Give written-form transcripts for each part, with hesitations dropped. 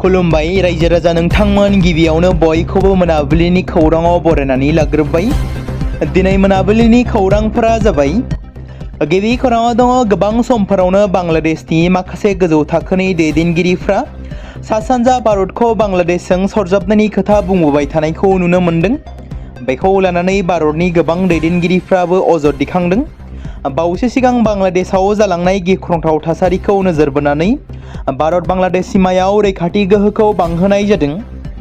खुलुमबाय रायजो राजा नोंथांमोन गिबियावनो बयखौबो मोनाबिलिनि खौराङाव बरायनानै लाग्रोबाय। दिनै मोनाबिलिनि खौरांफोरा जाबाय। गिबि खौराङाव दङ गोबां समफोरावनो बांलादेशनि माखासे गोजौ थाखोनि दैदेनगिरिफ्रा सा सानजा भारतखौ बांलादेशजों सरजाबनायनि खोथा बुंबोबाय थानायखौ नुनो मोन्दों। बेखौ लानानै भारतनि गोबां दैदेनगिरिफ्राबो अजद दिखांदों। बावैसो सिगां बांलादेशआव जालांनाय गिख्रंथाव थासारिखौ नोजोर बोनानै भारत बांलादेश सीमायाव रैखाथि गोहोखौ बांहोनाय जादों,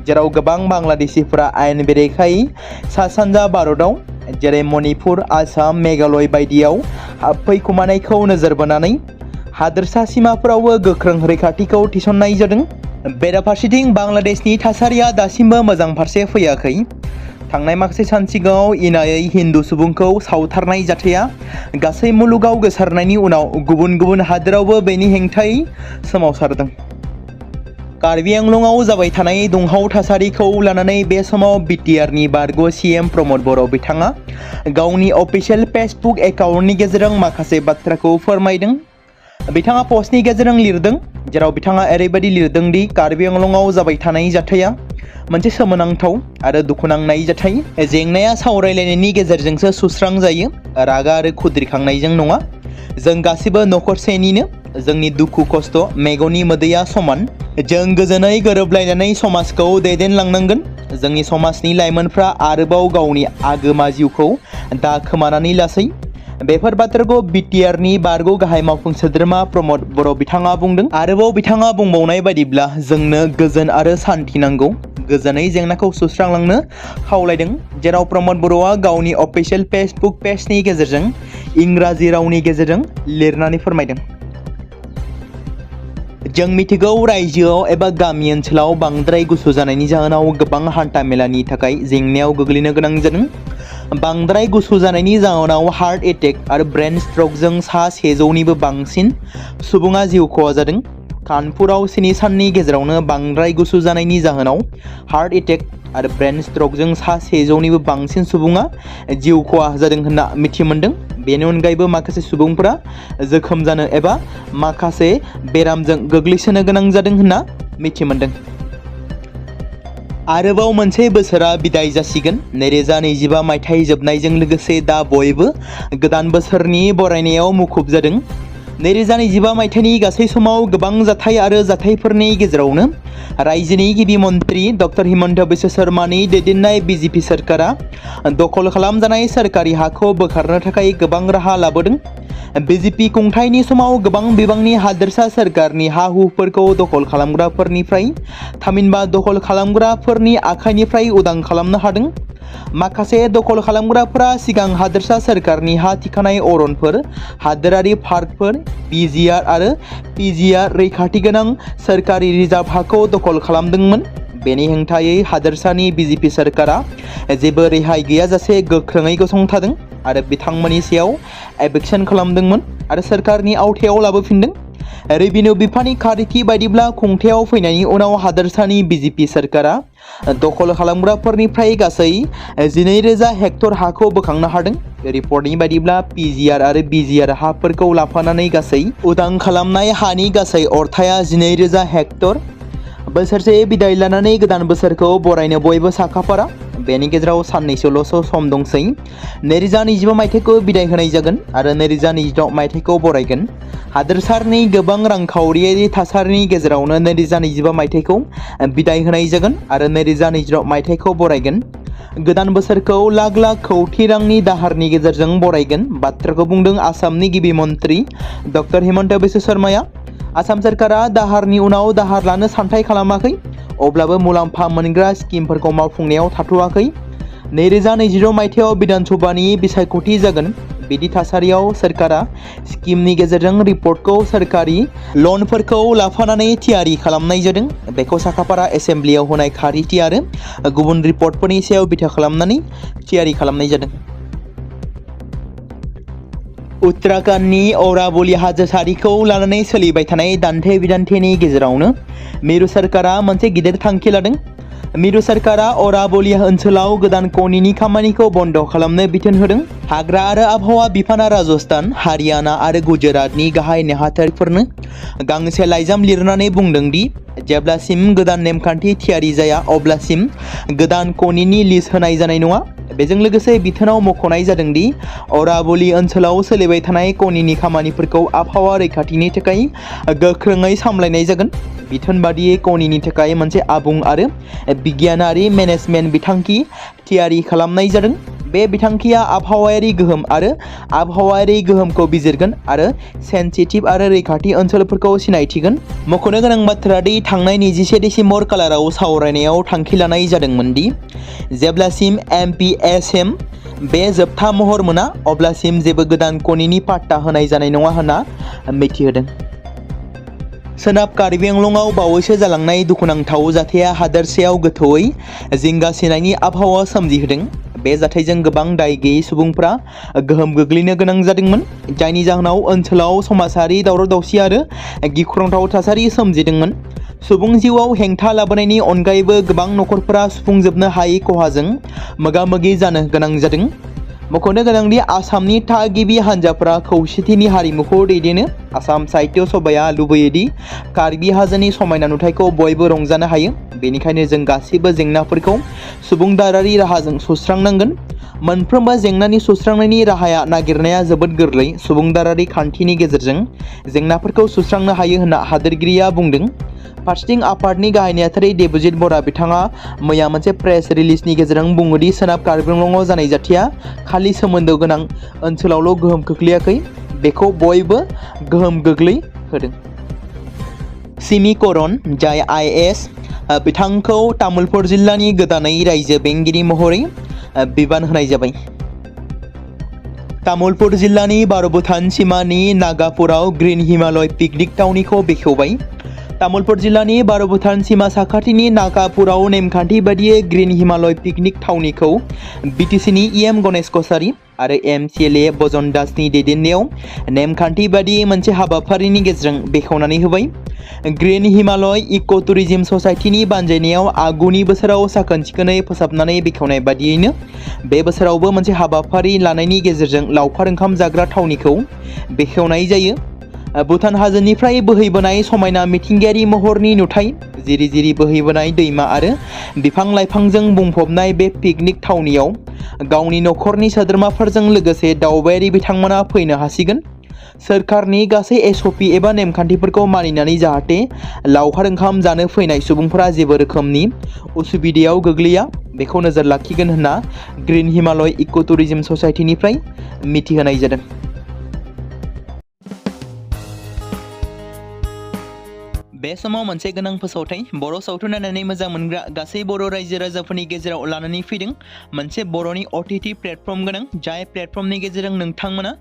जेराव गोबां बांलादेशीफोरा आयेन बेरेखायै सा सानजा भारतआव जेरै मणिपुर, आसाम, मेघालय बायदियाव हाबफैखुमानायखौ नोजोर बोनानै हादोरसा सीमाफोरावबो गोख्रों रैखाथिखौ थिसननाय जादों। बेराफारसेथिं बांलादेशनि थासारिया दासिमबो मोजां फारसे फैयाखै। थांनाय माखासे सान सिगाङाव इनायै हिन्दु सुबुंखौ सावथारनाय जाथाया गासै मुलुगाव गोसारनायनि उनाव गुबुन गुबुन हादोरावबो बेनि हेंथायै सोमावसारदों। कार्बि आंलंआव जाबाय थानाय दुंहाव थासारिखौ लानानै बे समाव बिटिआरनि बारग' सीएम प्रमद बर' बिथाङा गावनि अफिसियेल फेसबुक एकाउन्टनि गेजेरजों माखासे बाथ्राखौ फोरमायदों। बिथाङा पस्टनि गेजेरजों लिरदों, जेराव बिथाङा ओरैबायदि लिरदों दि कार्बि आंलंआव जाबाय थानाय जाथाया मोनसे सोमोनांथाव आरो दुखुनांनाय जाथाय। जेंनाया सावरायलायनायनि गेजेरजोंसो सुस्रांजायो, रागा आरो खुद्रिखांनायजों नङा। जों गासिबो नखरसेनिनो, जोंनि दुखु खस्थ' मेगननि मोदैया समान। जों गोजोनै गोरोबलायनानै समाजखौ दैदेनलांनांगोन। जोंनि समाजनि लाइमोनफ्रा आरोबाव गावनि आगोमा जिउखौ दा खोमानानै लासै। बेफोर बाथ्राखौ बिटिआरनि बारग' गाहाय मावफुं सोद्रोमा प्रमद बर' बिथाङा बुंदों। आरोबाव बिथाङा बुंबावनाय बायदिब्ला जोंनो गोजोन आरो सान्थि नांगौ, गोजोनै जेंनाखौ सुस्रांलांनो खावलायदों, जेराव प्रमद बर'आ गावनि अफिसियेल फेसबुक पेजनि गेजेरजों इंराजि रावनि गेजेरजों लिरनानै फोरमायदों। जों मिथिगौ रायजोआव एबा गामि ओनसोलाव बांद्राय गुसु जानायनि जाहोनाव गोबां हान्था मेलानि थाखाय जेंनायाव गोग्लैनो गोनां जादों। बांद्राय गुसु जानायनि जाहोनाव हार्ट एटेक आरो ब्रेन स्ट्रकजों सा 100निबो बांसिन सुबुङा जिउ खहा जादों। कानपुराव 7 साननि गेजेरावनो बांद्राय गुसु जानायनि जाहोनाव हार्ट एटेक आरो ब्रेन स्ट्रकजों सा 100निबो बांसिन सुबुङा जिउ खहा जादों होनना मिथि मोन्दों। बेनि अनगायैबो माखासे सुबुंफोरा जोखोम जानो एबा माखासे बेरामजों गोग्लैसोनो गोनां जादों होनना मिथि मोन्दों। आरोबाव मोनसे बोसोरा बिदाय जासिगोन। 2025 मायथाइ जोबनायजों लोगोसे दा बयबो गोदान बोसोरनि बरायनायाव मुखुब जादों। 2025 मायथाइनि गासै समाव गोबां जाथाय आरो जाथायफोरनि गेजेरावनो रायजोनि गिबि मन्त्रि डक्टर हिमन्त बिश्व शर्मानि दैदेननाय बिजेपि सोरखारा दखल खालामजानाय सोरखारि हाखौ बोखारनो थाखाय गोबां राहा लाबोदों। बिजेपि खुंथायनि समाव गोबां बिबांनि हादोरसा सोरखारनि हा-हुफोरखौ दखल खालामग्राफोरनिफ्राय थामहिनबा दखल खालामग्राफोरनि आखाइनिफ्राय उदां खालामनो हादों। माखासे दखल खालामग्राफोरा सिगां हादोरसा सोरखारनि हा थिखानाय अरनफोर, हादोरारि पार्कफोर, बिजिआर आरो पिजिआर रैखाथि गोनां सोरखारि रिजार्भ हाखौ दखल खालामदोंमोन। बेनि हेंथायै हादोरसानि बिजेपि सोरखारा जेबो रेहाय गैयाजासे गोख्रोङै गसंथादों आरो बिथांमोननि सायाव एभिक्सन खालामदोंमोन आरो सोरखारनि आवथायाव लाबोफिनदों। रेभिनिउ बिफाननि खारिथि बायदिब्ला खुंथायाव फैनायनि उनाव हादोरसानि बिजेपि सोरखारा दखल खालामग्राफोरनिफ्राय गासै 12,000 हेक्टर हाखौ बोखांनो हादों। रिपर्टनि बायदिब्ला पिजिआर आरो बिजिआर हाफोरखौ लाफानानै गासै उदां खालामनाय हानि गासै अरथाइया 12,000 हेक्टर। बोसोरसे बिदाय लानानै गोदान बोसोरखौ बरायनो बयबो साखाफारा। बेनि गेजेराव साननैसोल'सो सम दंसै। 2025 मायथाइखौ बिदाय होनाय जागोन आरो 2026 मायथाइखौ बरायगोन। हादोरसानि गोबां रांखावरियारि थासारिनि गेजेरावनो 2025 मायथाइखौ बिदाय होनाय जागोन आरो 2026 मायथाइखौ बरायगोन। गोदान बोसोरखौ लाख लाख कौटि रांनि दाहारनि गेजेरजों बरायगोन बाथ्राखौ बुंदों आसामनि गिबि मन्त्रि डक्टर हिमन्त बिश्व शर्माया। आसाम सोरखारा दाहारनि उनाव दाहार लानो सानथाय खालामाखै, अब्लाबो मुलाम्फा मोनग्रा स्किमफोरखौ मावफुंनायाव थाथ'वाखै। 2026 मायथाइयाव बिधान सभानि बिसायख'थि जागोन। बिदि थासारियाव सोरखारा स्किमनि गेजेरजों रिपर्टखौ सोरखारि लनफोरखौ लाफानानै थियारि खालामनाय जादों। बेखौ साखाफारा एसेम्ब्लियाव होनाय खारिथि आरो गुबुन रिपर्टफोरनि सायाव बिथा खालामनानै थियारि खालामनाय जादों। उत्तराखंडनि अरावली हाजो सारिखौ लानानै सोलिबाय थानाय दान्थे बिदान्थेनि गेजेरावनो मिरु सोरखारा मोनसे गिदिर थांखि लादों। मिरु सरकारा अराबलिया ओनसोलाव गोदान कनिनि खामानिखौ बन्द खालामनो बिथोन होदों। हाग्रा आरो आबहावा बिफाना राजस्थान, हारियाना आरो गुजरातनि गाहाय नेहाथारिफोरनो गांसे लाइजाम लिरनानै बुंदों दि जेब्लासिम गोदान नेमखान्थि थियारि जाया अब्लासिम गोदान कनिनि लिज होनाय जानाय नङा। बेजों लोगोसे बिथोनाव मख'नाय जादों दि अराबलि ओनसोलाव सोलिबाय थानाय कनिनि खामानिफोरखौ आबहावा रैखाथिनि थाखाय गोख्रोङै सामलायनाय जागोन। बिथोन बादियै कनिनि थाखाय मोनसे आबुं आरो बिगियानारि मेनेजमेन्ट बिथांखि थियारि खालामनाय जादों। बे बिथांखिया आबहावायारि गोहोम आरो आबहावायारि गोहोमखौ बिजिरगोन आरो सेन्सिटिभ आरो रैखाथि ओनसोलफोरखौ सिनायथिगोन। मख'नो गोनां बाथ्रा दि थांनाय 21 दिसेम्बर खालाराव सावरायनायाव थांखि लानाय जादोंमोन दि जेब्लासिम MPSM बे जोबथा महर मोना अब्लासिम जेबो गोदान कनिनि पाट्टा होनाय जानाय नङा होनना मिथिहोदों। सोनाब कार्बि आंलंआव बावैसो जालांनाय दुखुनांथाव जाथाया हादोरसायाव गोथौयै जिंगासिनायनि आबहावा सोमजिहोदों। बे जाथायजों गोबां दाय गैयै सुबुंफ्रा गोहोम गोग्लैनो गोनां जादोंमोन, जायनि जाहोनाव ओनसोलाव समाजारि दावराव-दावसि आरो गिख्रंथाव थासारि सोमजिदोंमोन। सुबुं जिउआव हेंथा लाबोनायनि अनगायैबो गोबां नखरफोरा सुफुंजोबनो हायै खहाजों मोगा-मोगि जानो गोनां जादों। मख'नो गोनांदि आसामनि थागिबि हान्जाफोरा खौसेथिनि हारिमुखौ दैदेनो। आसाम साहित्य सभाया लुबैयो दि कार्बि हाजोनि समायना नुथायखौ बयबो रंजानो हायो। बेनिखायनो जों गासैबो जेंनाफोरखौ सुबुंदारारि राहाजों सुस्रांनांगोन। मोनफ्रोमबो जेंनानि सुस्रांनायनि राहाया नागिरनाया जोबोद गोरलै। सुबुंदारारि खान्थिनि गेजेरजों जेंनाफोरखौ सुस्रांनो हायो होनना हादोरगिरिया बुंदों। फारसेथिं आफादनि गाहाय नेहाथारि देबजित बरा बिथाङा मैया मोनसे प्रेस रिलिजनि गेजेरजों बुङो दि सोनाब कार्बि आंलंआव जानाय जाथाया खालि सोमोन्दो गोनां ओनसोलावल' गोहोम खोख्लैयाखै, बेखौ बयबो गोहोम गोग्लैहोदों। सिमिकरन, जाय IAS, बिथांखौ तामुलपुर जिल्लानि गोदानै रायजो बेंगिरि महरै बिबान होनाय जाबाय। तामुलपुर जिल्लानि बार'भुटान सिमानि नागापुराव ग्रीन हिमालय पिकनिक थावनिखौ बेखेवबाय। तामुलपुर जिल्लानि बार'भुटान सिमा साखाथिनि नागापुराव नेमखान्थि बादियै ग्रीन हिमालय पिकनिक थावनिखौ BTCनि EM गणेश कसारी आरो MCLA बजन दासनि दैदेननायाव नेमखान्थि बादियै मोनसे हाबाफारिनि गेजेरजों बेखेवनानै होबाय। ग्रीन हिमालय इक' टुरिज्म ससाइटिनि बानजायनायाव आगुनि बोसोराव साखोन-सिखोनै फोसाबनानै बेखेवनाय बादियैनो बे बोसोरावबो मोनसे हाबाफारि लानायनि गेजेरजों लावखार ओंखाम जाग्रा थावनिखौ बेखेवनाय जायो। भुटान हाजोनिफ्राय बोहैबोनाय समायना मिथिंगायारि महरनि नुथाय, जिरि-जिरि बोहैबोनाय दैमा आरो बिफां-लाइफांजों बुंफबनाय बे पिकनिक थावनियाव गावनि नखरनि सोद्रोमाफोरजों लोगोसे दावबायारि बिथांमोना फैनो हासिगोन। सोरखारनि गासै SOP एबा नेमखान्थिफोरखौ मानिनानै जाहाथे लावखार ओंखाम जानो फैनाय सुबुंफोरा जेबो रोखोमनि उसुबिदायाव गोग्लैया, बेखौ नोजोर लाखिगोन होनना ग्रीन हिमालय इक' टुरिज्म ससाइटिनिफ्राय मिथिहोनाय जादों। बे समाव मोनसे गोनां फोसावथाय बर' सावथुन नायनानै मोजां मोनग्रा गासै बर' रायजो राजाफोरनि गेजेराव लानानै फैदों मोनसे बर'नि OTT प्लेटफर्म गोनां, जाय प्लेटफर्मनि गेजेरजों नोंथांमोना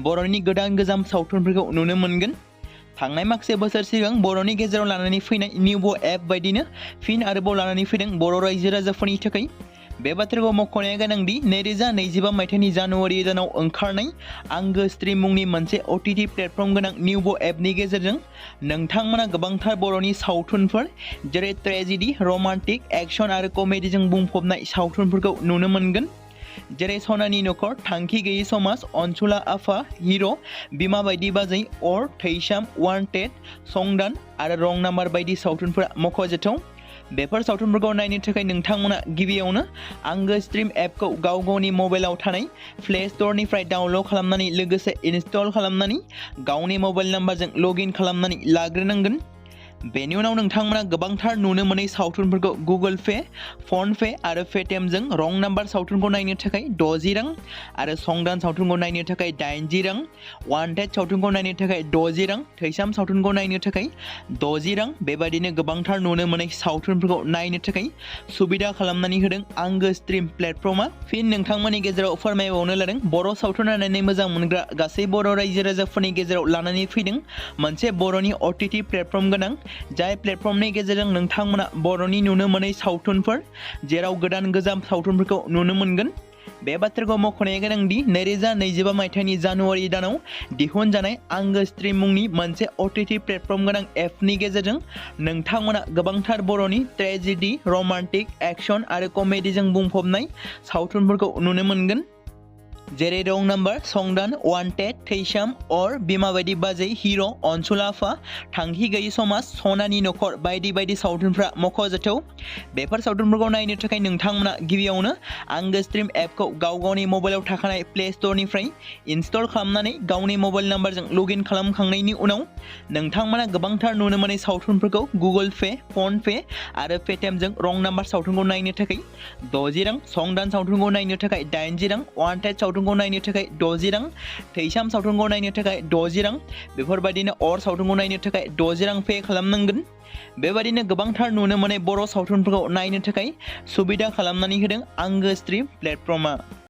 बर'नि गोदान गोजाम सावथुनफोरखौ नुनो मोनगोन। थांनाय माखासे बोसोर सिगां बर'नि गेजेराव लानानै फैनाय निउबो एप बायदिनो फिन आरोबाव लानानै फैदों बर' रायजो राजाफोरनि थाखाय। बे बाथ्राखौ मख'नाया गोनांदि 2025 मायथाइनि जानुवारि दानाव ओंखारनाय आंगो स्ट्रिम मुंनि मोनसे OTT प्लेटफर्म गोनां निउबो एपनि गेजेरजों नोंथांमोना गोबांथार बर'नि सावथुनफोर जेरै ट्रेजेडि, रमान्टिक, एक्सन आरो कमेडिजों बुंफबनाय सावथुनफोरखौ नुनो मोनगोन। जेरै सनानि नखर, थांखि गैयै समाज, अनसुला आफा, हिर', बिमा बायदि बाजै, अर, थैसाम, वान्टेड, संदान आरो रं नाम्बार बायदि सावथुनफोरा मख'जाथाव। बेफोर सावथुनफोरखौ नायनो थाखाय नोंथांमोना गिबियावनो आंगो स्ट्रिम एपखौ गाव गावनि मबाइलाव थानाय प्ले स्ट'रनिफ्राय डाउनल'ड खालामनानै लोगोसे इनस्टल खालामनानै गावनि मबाइल नाम्बारजों लग इन खालामनानै लाग्रोनांगोन। बेनि उनाव नोंथांमोना गोबांथार नुनो मोनै सावथुनफोरखौ गुगोल पे, फन पे आरो पेटिएमजों रं नाम्बार सावथुनखौ नायनो थाखाय 60 रां आरो संदान सावथुनखौ नायनो थाखाय 80 रां, वान्टेड सावथुनखौ नायनो थाखाय 60 रां, थैसाम सावथुनखौ नायनो थाखाय 60 रां, बेबादिनो गोबांथार नुनो मोनै सावथुनफोरखौ नायनो थाखाय सुबिदा खालामनानै होदों आंगो स्ट्रिम प्लेटफर्मआ। फिन नोंथांमोननि गेजेराव फोरमायबावनो लादों बर' सावथुन नायनानै मोजां मोनग्रा गासै बर' रायजो राजाफोरनि गेजेराव लानानै फैदों मोनसे बर'नि OTT प्लेटफर्म गोनां, जाय प्लेटफर्मनि गेजेरजों नोंथांमोना बर'नि नुनो मोनै सावथुनफोर जेराव गोदान गोजाम सावथुनफोरखौ नुनो मोनगोन। बे बाथ्राखौ मख'नाया गोनांदि 2025 मायथाइनि जानुवारि दानाव दिहुनजानाय आंगो स्ट्रीम मुंनि मोनसे OTT प्लेटफर्म गोनां एपनि गेजेरजों नोंथांमोना गोबांथार बर'नि ट्रेजेडी, रमान्टिक, एक्शन आरो कमेडीजों बुंफबनाय सावथुनफोरखौ नुनो मोनगोन। जेरै रं नाम्बार, संदान, वान्टेड, थैसाम, अर, बिमा बायदि बाजै, हिर', अनसुला आफा, थांखि गैयि समाज, सनानि नखर बायदि बायदि सावथुनफ्रा मख'जाथाव। बेफोर सावथुनफोरखौ नायनो थाखाय नोंथांमोना गिबियावनो आंगो स्ट्रीम एपखौ गावनि मबाइलाव थाखानाय प्ले स्ट'रनिफ्राय इनस्टल खालामनानै गावनि मबाइल नाम्बारजों लगइन खालामखांनायनि उनाव नोंथांमोना गोबांथार नुनो मोननाय सावथुनफोरखौ गुगोल पे, फन पे आरो पेटिएमजों रं नाम्बार सावथुनखौ नायनो थाखाय 60 रां, संदान सावथुनखौ नायनो थाखाय 80 रां, वान्टेड सावथुनखौ नायनो थाखाय 60 रां, थैसाम सावथुनखौ नायनो थाखाय 60 रां, बेफोरबायदिनो अर सावथुनखौ नायनो थाखाय 60 रां पे खालामनांगोन। बेबायदिनो गोबांथार नुनो मोननाय बर' सावथुनफोरखौ नायनो थाखाय सुबिदा खालामनानै होदों आंगो स्ट्रीम प्लेटफर्मा।